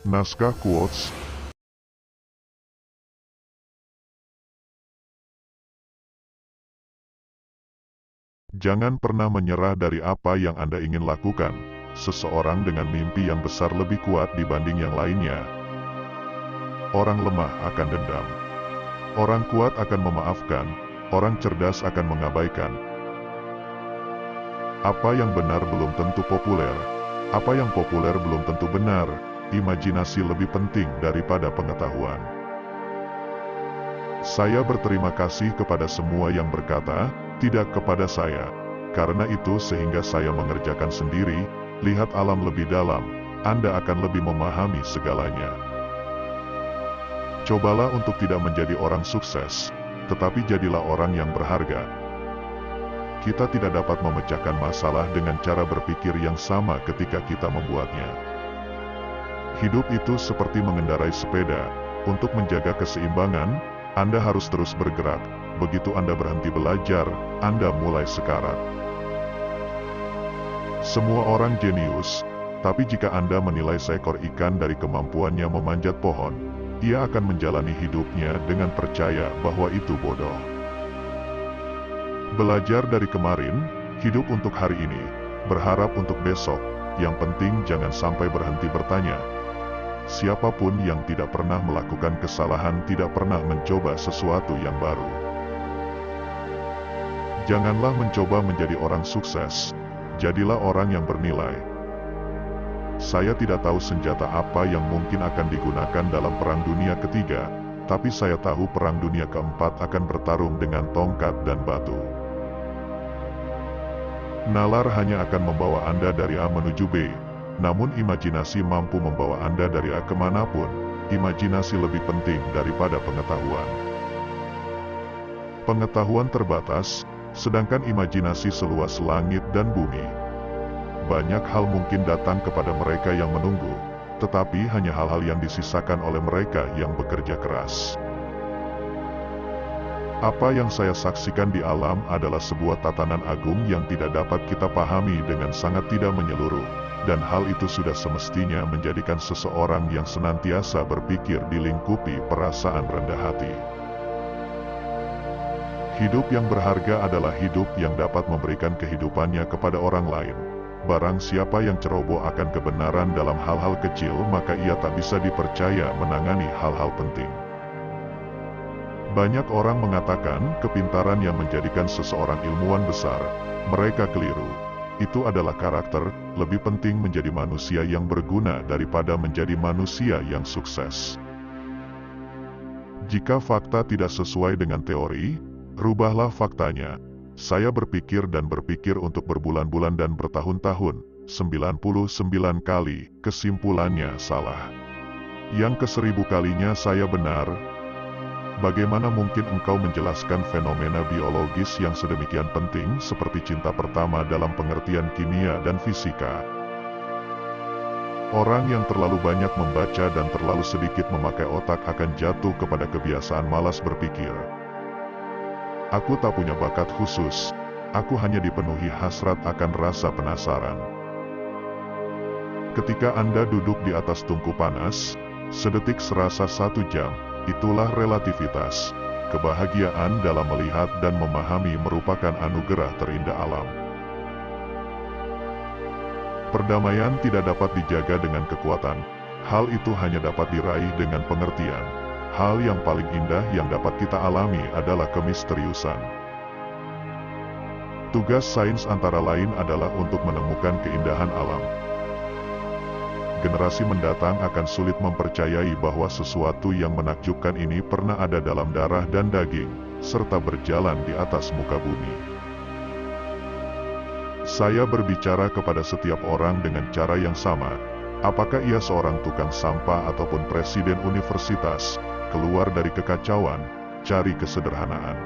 Naskah quotes. Jangan pernah menyerah dari apa yang Anda ingin lakukan. Seseorang dengan mimpi yang besar lebih kuat dibanding yang lainnya. Orang lemah akan dendam. Orang kuat akan memaafkan. Orang cerdas akan mengabaikan. Apa yang benar belum tentu populer. Apa yang populer belum tentu benar. Imajinasi lebih penting daripada pengetahuan. Saya berterima kasih kepada semua yang berkata, tidak kepada saya. Karena itu sehingga saya mengerjakan sendiri, lihat alam lebih dalam, Anda akan lebih memahami segalanya. Cobalah untuk tidak menjadi orang sukses, tetapi jadilah orang yang berharga. Kita tidak dapat memecahkan masalah dengan cara berpikir yang sama ketika kita membuatnya. Hidup itu seperti mengendarai sepeda. Untuk menjaga keseimbangan, Anda harus terus bergerak. Begitu Anda berhenti belajar, Anda mulai sekarat. Semua orang jenius, tapi jika Anda menilai seekor ikan dari kemampuannya memanjat pohon, ia akan menjalani hidupnya dengan percaya bahwa itu bodoh. Belajar dari kemarin, hidup untuk hari ini, berharap untuk besok, yang penting jangan sampai berhenti bertanya. Siapapun yang tidak pernah melakukan kesalahan tidak pernah mencoba sesuatu yang baru. Janganlah mencoba menjadi orang sukses, jadilah orang yang bernilai. Saya tidak tahu senjata apa yang mungkin akan digunakan dalam Perang Dunia Ketiga, tapi saya tahu Perang Dunia Keempat akan bertarung dengan tongkat dan batu. Nalar hanya akan membawa Anda dari A menuju B, namun imajinasi mampu membawa Anda dari A kemanapun. Imajinasi lebih penting daripada pengetahuan. Pengetahuan terbatas, sedangkan imajinasi seluas langit dan bumi. Banyak hal mungkin datang kepada mereka yang menunggu, tetapi hanya hal-hal yang disisakan oleh mereka yang bekerja keras. Apa yang saya saksikan di alam adalah sebuah tatanan agung yang tidak dapat kita pahami dengan sangat tidak menyeluruh, dan hal itu sudah semestinya menjadikan seseorang yang senantiasa berpikir dilingkupi perasaan rendah hati. Hidup yang berharga adalah hidup yang dapat memberikan kehidupannya kepada orang lain. Barang siapa yang ceroboh akan kebenaran dalam hal-hal kecil, maka ia tak bisa dipercaya menangani hal-hal penting. Banyak orang mengatakan kepintaran yang menjadikan seseorang ilmuwan besar. Mereka keliru. Itu adalah karakter. Lebih penting menjadi manusia yang berguna daripada menjadi manusia yang sukses. Jika fakta tidak sesuai dengan teori, rubahlah faktanya. Saya berpikir dan berpikir untuk berbulan-bulan dan bertahun-tahun, 99 kali, kesimpulannya salah. Yang ke-1000 kalinya saya benar. Bagaimana mungkin engkau menjelaskan fenomena biologis yang sedemikian penting seperti cinta pertama dalam pengertian kimia dan fisika? Orang yang terlalu banyak membaca dan terlalu sedikit memakai otak akan jatuh kepada kebiasaan malas berpikir. Aku tak punya bakat khusus, aku hanya dipenuhi hasrat akan rasa penasaran. Ketika Anda duduk di atas tungku panas, sedetik serasa 1 jam, itulah relativitas. Kebahagiaan dalam melihat dan memahami merupakan anugerah terindah alam. Perdamaian tidak dapat dijaga dengan kekuatan, hal itu hanya dapat diraih dengan pengertian. Hal yang paling indah yang dapat kita alami adalah kemisteriusan. Tugas sains antara lain adalah untuk menemukan keindahan alam. Generasi mendatang akan sulit mempercayai bahwa sesuatu yang menakjubkan ini pernah ada dalam darah dan daging, serta berjalan di atas muka bumi. Saya berbicara kepada setiap orang dengan cara yang sama. Apakah ia seorang tukang sampah ataupun presiden universitas? Keluar dari kekacauan, cari kesederhanaan.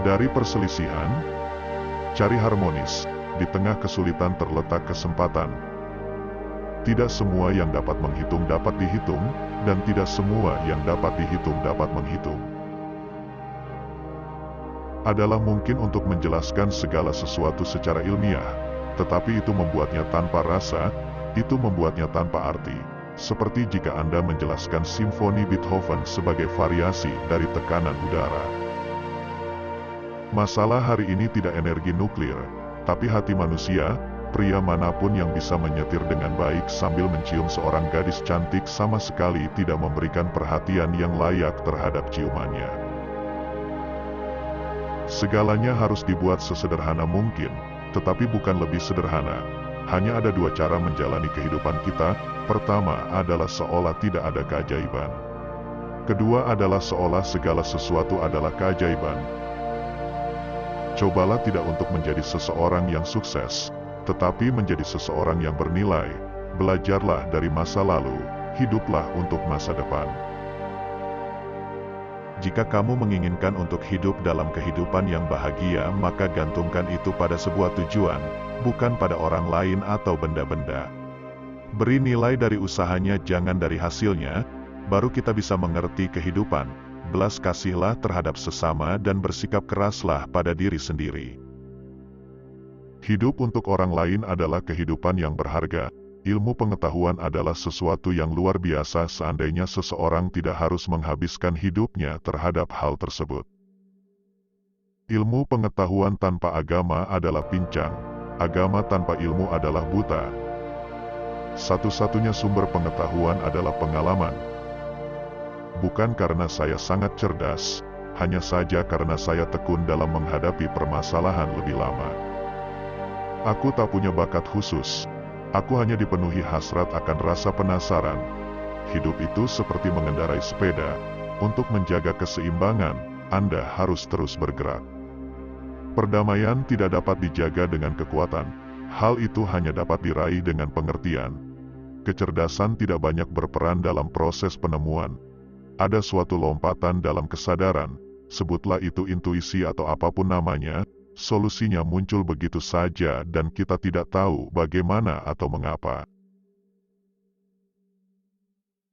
Dari perselisihan, cari harmonis. Di tengah kesulitan terletak kesempatan. Tidak semua yang dapat menghitung dapat dihitung, dan tidak semua yang dapat dihitung dapat menghitung. Adalah mungkin untuk menjelaskan segala sesuatu secara ilmiah, tetapi itu membuatnya tanpa rasa. itu membuatnya tanpa arti. Seperti jika Anda menjelaskan simfoni Beethoven sebagai variasi dari tekanan udara. Masalah hari ini tidak energi nuklir, tapi hati manusia. Pria manapun yang bisa menyetir dengan baik sambil mencium seorang gadis cantik sama sekali tidak memberikan perhatian yang layak terhadap ciumannya. Segalanya harus dibuat sesederhana mungkin, tetapi bukan lebih sederhana. Hanya ada dua cara menjalani kehidupan kita. Pertama adalah seolah tidak ada keajaiban. Kedua adalah seolah segala sesuatu adalah keajaiban. Cobalah tidak untuk menjadi seseorang yang sukses, tetapi menjadi seseorang yang bernilai. Belajarlah dari masa lalu, hiduplah untuk masa depan. Jika kamu menginginkan untuk hidup dalam kehidupan yang bahagia, maka gantungkan itu pada sebuah tujuan, bukan pada orang lain atau benda-benda. Beri nilai dari usahanya, jangan dari hasilnya, baru kita bisa mengerti kehidupan. Belas kasihlah terhadap sesama dan bersikap keraslah pada diri sendiri. Hidup untuk orang lain adalah kehidupan yang berharga. Ilmu pengetahuan adalah sesuatu yang luar biasa seandainya seseorang tidak harus menghabiskan hidupnya terhadap hal tersebut. Ilmu pengetahuan tanpa agama adalah pincang. Agama tanpa ilmu adalah buta. Satu-satunya sumber pengetahuan adalah pengalaman. Bukan karena saya sangat cerdas, hanya saja karena saya tekun dalam menghadapi permasalahan lebih lama. Aku tak punya bakat khusus. Aku hanya dipenuhi hasrat akan rasa penasaran. Hidup itu seperti mengendarai sepeda. Untuk menjaga keseimbangan, Anda harus terus bergerak. Perdamaian tidak dapat dijaga dengan kekuatan. Hal itu hanya dapat diraih dengan pengertian. Kecerdasan tidak banyak berperan dalam proses penemuan. Ada suatu lompatan dalam kesadaran, sebutlah itu intuisi atau apapun namanya. Solusinya muncul begitu saja dan kita tidak tahu bagaimana atau mengapa.